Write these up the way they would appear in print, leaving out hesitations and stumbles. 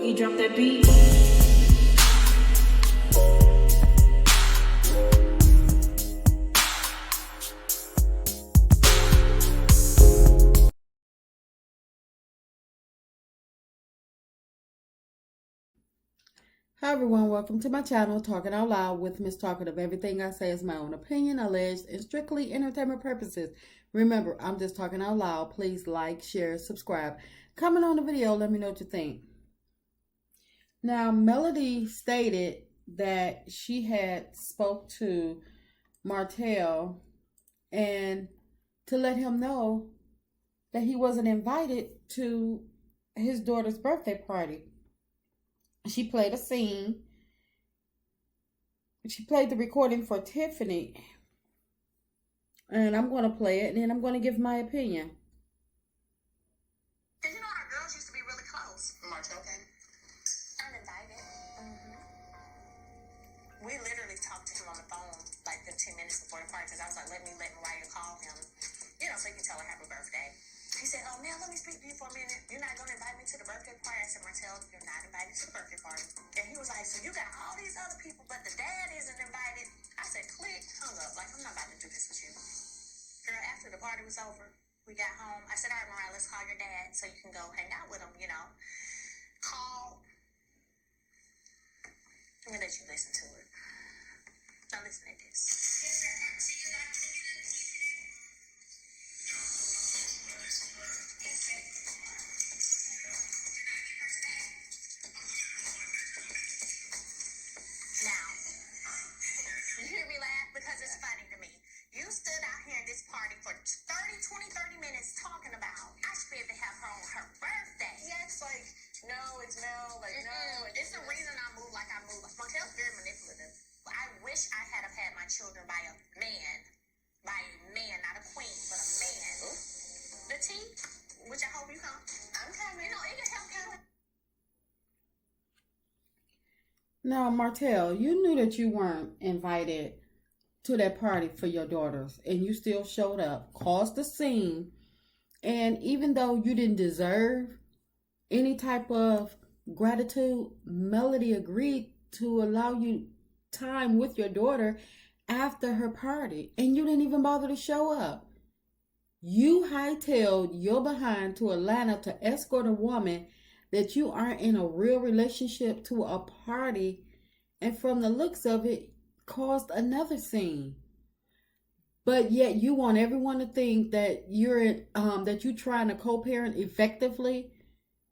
Boogie, drop that beat. Hi everyone, welcome to my channel, Talking Out Loud with Miss Talkative. Everything I say is my own opinion, alleged, and strictly entertainment purposes. Remember, I'm just talking out loud. Please like, share, subscribe. Comment on the video, let me know what you think. Now, Melody stated that she had spoke to Martell and to let him know that he wasn't invited to his daughter's birthday party. She played a scene. She played the recording for Tiffany. And I'm going to play it, and then I'm going to give my opinion. Did you know our girls used to be really close? Martell came? Uninvited. We literally talked to him on the phone like 15 minutes before the party because I was like, let Mariah call him, so he can tell her happy birthday. He said, oh, Mel, let me speak to you for a minute. You're not going to invite me to the birthday party? I said, Martell, you're not invited to the birthday party. And he was like, so you got all these other people, but the dad isn't invited? I said, click, hung up. Like, I'm not about to do this with you. Girl, after the party was over, we got home. I said, all right, Mariah, let's call your dad so you can go hang out with him, Call. I'm going to let you listen to it. Now listen to this. Because it's funny to me. You stood out here in this party for 30 minutes talking about I should be able to have her on her birthday. Yeah, it's like, no, it's Mel, like, no. It's the reason I move like I move. Martell's very manipulative. I wish I had have had my children by a man. By a man, not a queen, but a man. Ooh. The T, which I hope you come. I'm coming. It can help you. Now, Martell, you knew that you weren't invited to that party for your daughters, and you still showed up, caused a scene, and even though you didn't deserve any type of gratitude, Melody agreed to allow you time with your daughter after her party, and you didn't even bother to show up. You hightailed your behind to Atlanta to escort a woman that you aren't in a real relationship to a party, and from the looks of it, caused another scene. But yet you want everyone to think that you're trying to co-parent effectively.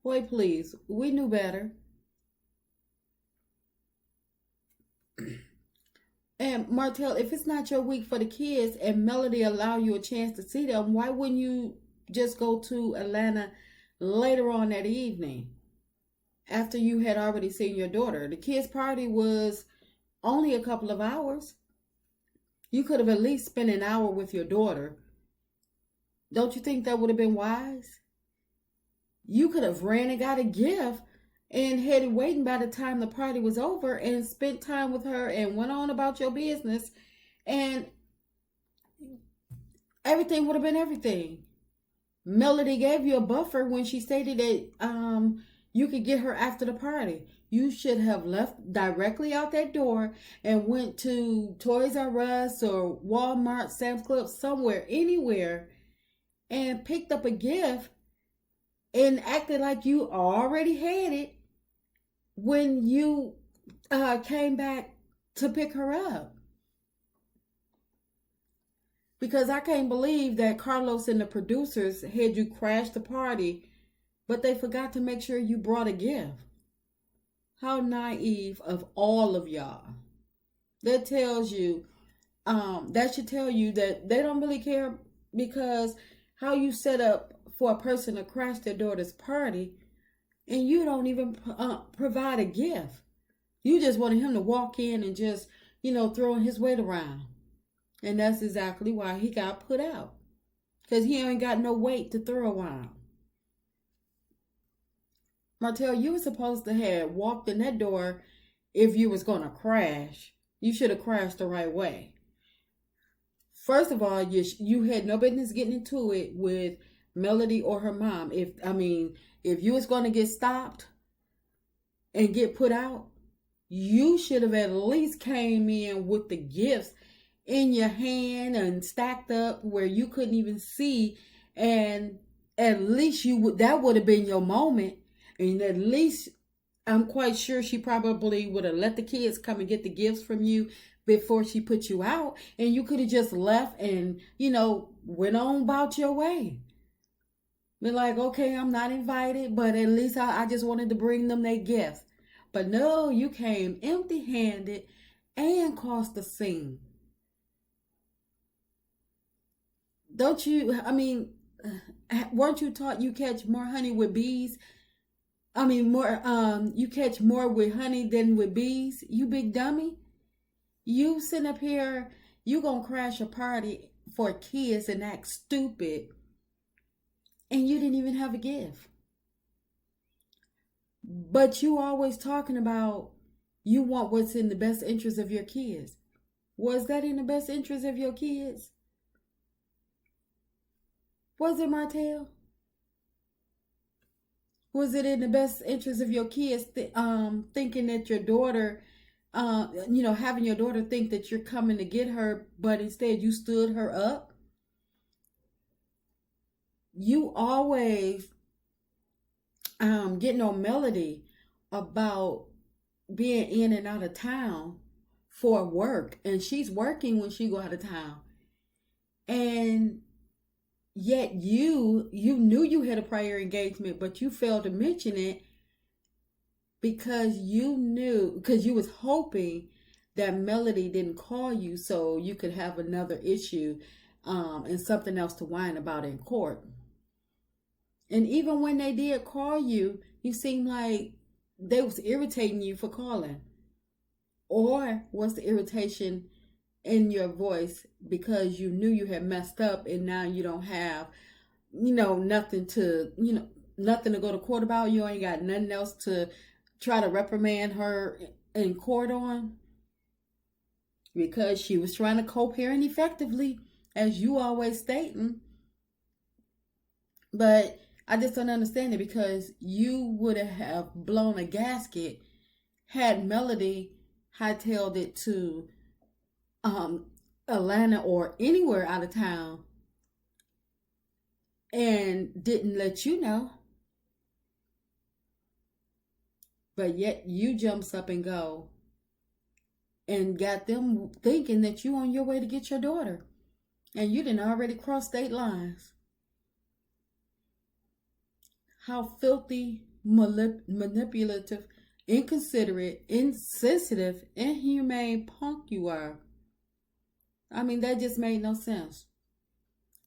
Boy, please, we knew better. And Martell, if it's not your week for the kids and Melody allow you a chance to see them, why wouldn't you just go to Atlanta later on that evening after you had already seen your daughter? The kids' party was only a couple of hours. You could have at least spent an hour with your daughter. Don't you think that would have been wise? You could have ran and got a gift and had it waiting by the time the party was over and spent time with her and went on about your business, and everything would have been everything. Melody gave you a buffer when she stated that you could get her after the party. You should have left directly out that door and went to Toys R Us or Walmart, Sam's Club, somewhere, anywhere, and picked up a gift and acted like you already had it when you came back to pick her up. Because I can't believe that Carlos and the producers had you crash the party, but they forgot to make sure you brought a gift. How naive of all of y'all. That should tell you that they don't really care, because how you set up for a person to crash their daughter's party and you don't even provide a gift. You just wanted him to walk in and just, throwing his weight around. And that's exactly why he got put out. Because he ain't got no weight to throw around. Martell, you were supposed to have walked in that door if you was going to crash. You should have crashed the right way. First of all, you had no business getting into it with Melody or her mom. If you was going to get stopped, and get put out, you should have at least came in with the gifts in your hand and stacked up where you couldn't even see, and at least you would, that would have been your moment. And at least I'm quite sure she probably would have let the kids come and get the gifts from you before she put you out, and you could have just left and went on about your way. Be like, okay, I'm not invited, but at least I just wanted to bring them their gifts. But no, you came empty handed and caused a scene. Don't you, I mean, weren't you taught you catch more honey with bees? I mean, you catch more with honey than with bees, you big dummy. You sitting up here, you gonna crash a party for kids and act stupid, and you didn't even have a gift. But you always talking about you want what's in the best interest of your kids. Was that in the best interest of your kids? Was it, Martell? Was it in the best interest of your kids thinking that your daughter, having your daughter think that you're coming to get her, but instead you stood her up? You always getting on Melody about being in and out of town for work, and she's working when she go out of town, and yet you knew you had a prior engagement, but you failed to mention it because you was hoping that Melody didn't call you so you could have another issue and something else to whine about in court. And even when they did call you, you seemed like they was irritating you for calling. Or was the irritation in your voice because you knew you had messed up and now you don't have, nothing to go to court about? You ain't got nothing else to try to reprimand her in court on? Because she was trying to co-parent effectively, as you always stating. But I just don't understand it, because you would have blown a gasket had Melody hightailed it to Atlanta or anywhere out of town and didn't let you know. But yet you jumps up and go and got them thinking that you on your way to get your daughter, and you didn't already cross state lines. How filthy, manipulative, inconsiderate, insensitive, inhumane punk you are. I mean, that just made no sense.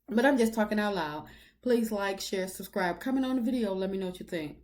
But I'm just talking out loud. Please like, share, subscribe. Comment on the video. Let me know what you think.